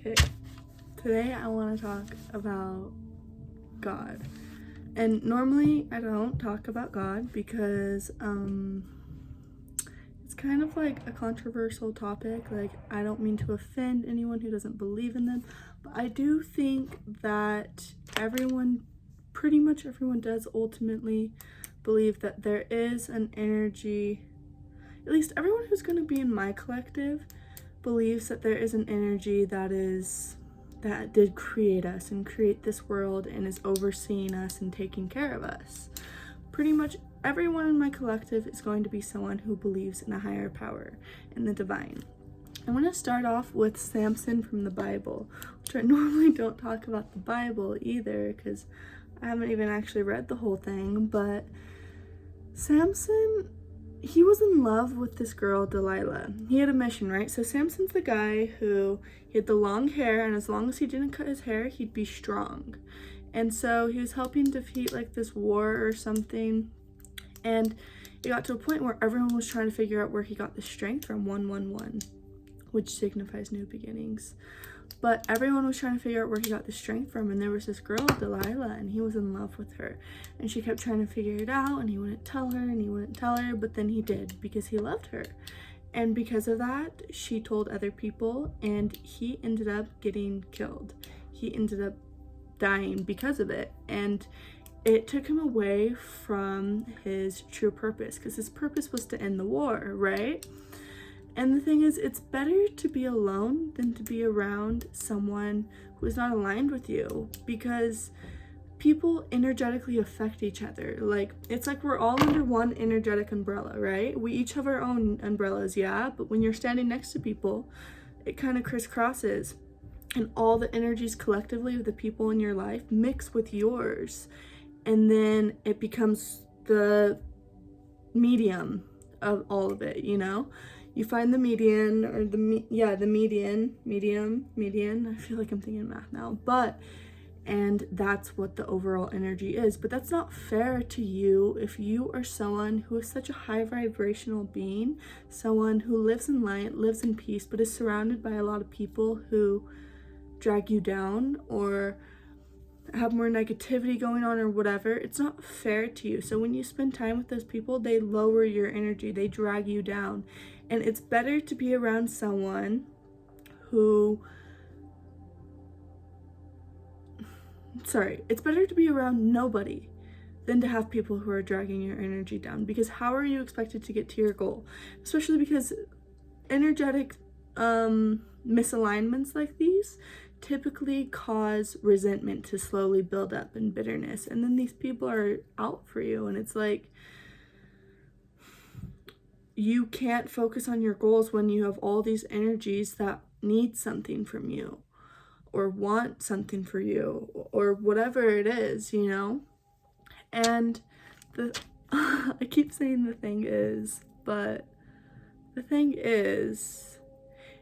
Okay, today I want to talk about God. And normally I don't talk about God because it's kind of like a controversial topic. Like, I don't mean to offend anyone who doesn't believe in them, but I do think that pretty much everyone does ultimately believe that there is an energy. At least everyone who's going to be in my collective believes that there is an energy that did create us and create this world and is overseeing us and taking care of us. Pretty much everyone in my collective is going to be someone who believes in a higher power, in the divine. I'm going to start off with Samson from the Bible, which I normally don't talk about the Bible either because I haven't even actually read the whole thing, but Samson, he was in love with this girl, Delilah. He had a mission, right? So Samson's the guy who, he had the long hair, and as long as he didn't cut his hair, he'd be strong. And so he was helping defeat like this war or something. And it got to a point where everyone was trying to figure out where he got the strength from, 111, which signifies new beginnings. But everyone was trying to figure out where he got the strength from, and there was this girl, Delilah, and he was in love with her. And she kept trying to figure it out, and he wouldn't tell her, but then he did because he loved her. And because of that, she told other people, and he ended up getting killed. He ended up dying because of it. And it took him away from his true purpose, because his purpose was to end the war, right? And the thing is, it's better to be alone than to be around someone who is not aligned with you, because people energetically affect each other. Like, it's like we're all under one energetic umbrella, right? We each have our own umbrellas, yeah, but when you're standing next to people, it kind of crisscrosses, and all the energies collectively of the people in your life mix with yours, and then it becomes the medium of all of it, you know? You find the median, or the median. I feel like I'm thinking math now, and that's what the overall energy is. But that's not fair to you if you are someone who is such a high vibrational being, someone who lives in light, lives in peace, but is surrounded by a lot of people who drag you down or have more negativity going on or whatever. It's not fair to you. So when you spend time with those people, they lower your energy, they drag you down. And it's better to be around someone it's better to be around nobody than to have people who are dragging your energy down, because how are you expected to get to your goal? Especially because energetic misalignments like these typically cause resentment to slowly build up and bitterness, and then these people are out for you, and it's like you can't focus on your goals when you have all these energies that need something from you or want something for you or whatever it is, you know? And I keep saying the thing is, but the thing is,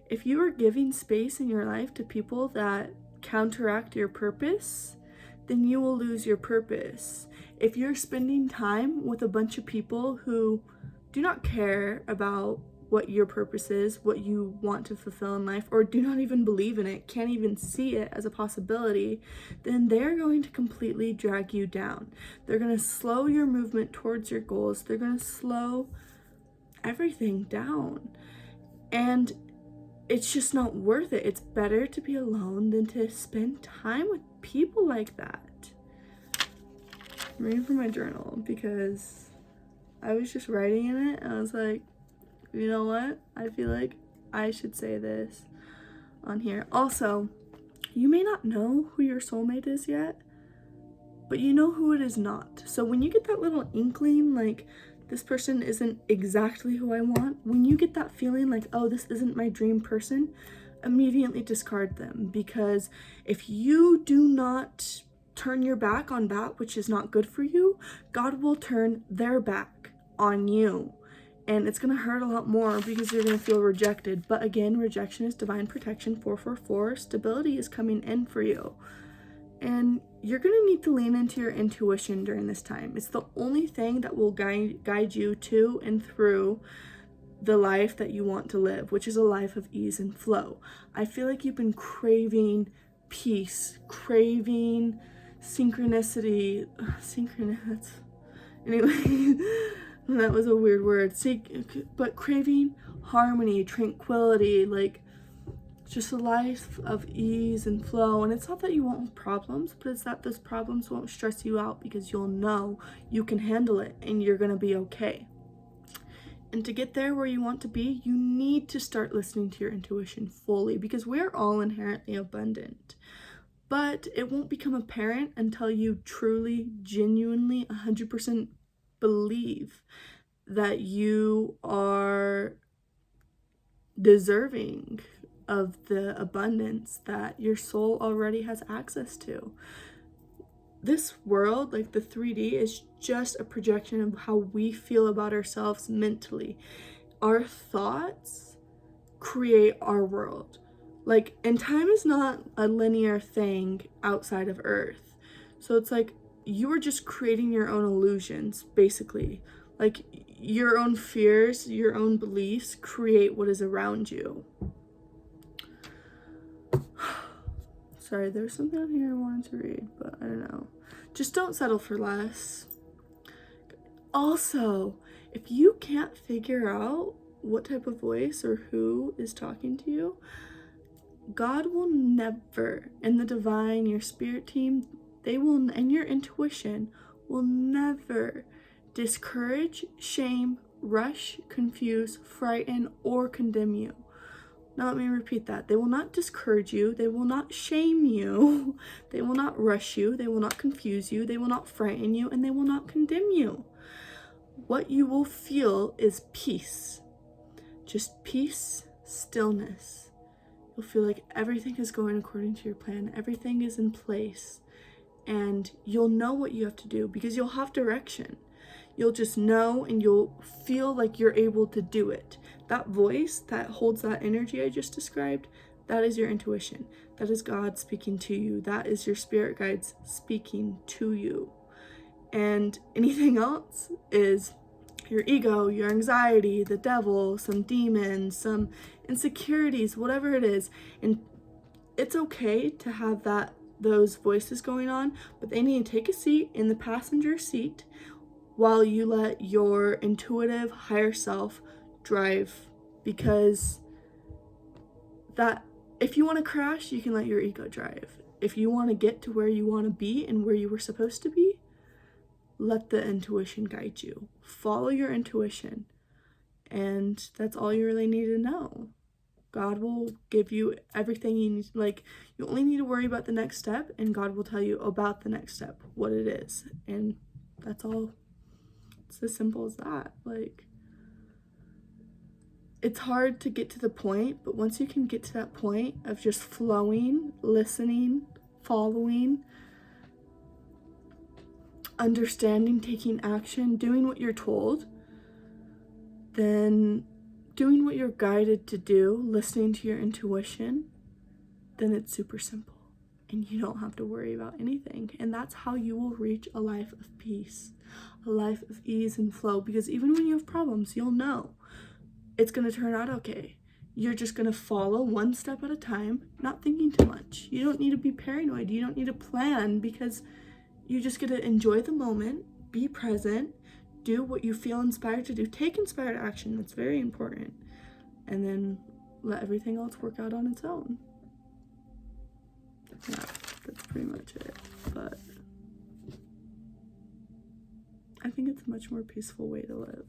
if you are giving space in your life to people that counteract your purpose, then you will lose your purpose. If you're spending time with a bunch of people who do not care about what your purpose is, what you want to fulfill in life, or do not even believe in it, can't even see it as a possibility, then they're going to completely drag you down. They're going to slow your movement towards your goals. They're going to slow everything down. And it's just not worth it. It's better to be alone than to spend time with people like that. I'm reading from my journal because I was just writing in it, and I was like, you know what? I feel like I should say this on here. Also, you may not know who your soulmate is yet, but you know who it is not. So when you get that little inkling, like, this person isn't exactly who I want, when you get that feeling like, oh, this isn't my dream person, immediately discard them. Because if you do not turn your back on that which is not good for you, God will turn their back on you. And it's going to hurt a lot more because you're going to feel rejected. But again, rejection is divine protection. 444, stability is coming in for you. And you're going to need to lean into your intuition during this time. It's the only thing that will guide you to and through the life that you want to live, which is a life of ease and flow. I feel like you've been craving peace, craving synchronicity. Anyway, that was a weird word. But craving harmony, tranquility, like just a life of ease and flow. And it's not that you won't have problems, but it's that those problems won't stress you out because you'll know you can handle it and you're gonna be okay. And to get there where you want to be, you need to start listening to your intuition fully, because we're all inherently abundant. But it won't become apparent until you truly, genuinely, 100% believe that you are deserving of the abundance that your soul already has access to. This world, like the 3D, is just a projection of how we feel about ourselves mentally. Our thoughts create our world. Like, and time is not a linear thing outside of Earth. So it's like you are just creating your own illusions, basically. Like, your own fears, your own beliefs create what is around you. Sorry, there's something on here I wanted to read, but I don't know. Just don't settle for less. Also, if you can't figure out what type of voice or who is talking to you, God will never, and the divine, your spirit team, they will, and your intuition will never discourage, shame, rush, confuse, frighten, or condemn you. Now let me repeat that. They will not discourage you. They will not shame you. They will not rush you. They will not confuse you. They will not frighten you, and they will not condemn you. What you will feel is peace. Just peace, stillness. You'll feel like everything is going according to your plan. Everything is in place. And you'll know what you have to do because you'll have direction. You'll just know, and you'll feel like you're able to do it. That voice that holds that energy I just described, that is your intuition. That is God speaking to you. That is your spirit guides speaking to you. And anything else is your ego, your anxiety, the devil, some demons, some insecurities, whatever it is. And it's okay to have those voices going on, but they need to take a seat in the passenger seat while you let your intuitive higher self drive. Because that, if you want to crash, you can let your ego drive. If you want to get to where you want to be and where you were supposed to be, let the intuition guide you. Follow your intuition. And that's all you really need to know. God will give you everything you need. Like, you only need to worry about the next step, and God will tell you about the next step, what it is. And that's all. It's as simple as that. Like, it's hard to get to the point, but once you can get to that point of just flowing, listening, following, understanding, taking action, doing what you're told, then doing what you're guided to do, listening to your intuition, then it's super simple and you don't have to worry about anything. And that's how you will reach a life of peace, a life of ease and flow, because even when you have problems, you'll know it's going to turn out okay. You're just going to follow one step at a time, not thinking too much. You don't need to be paranoid. You don't need to plan, because you just get to enjoy the moment, be present, do what you feel inspired to do. Take inspired action. That's very important. And then let everything else work out on its own. Yeah, that's pretty much it. But I think it's a much more peaceful way to live.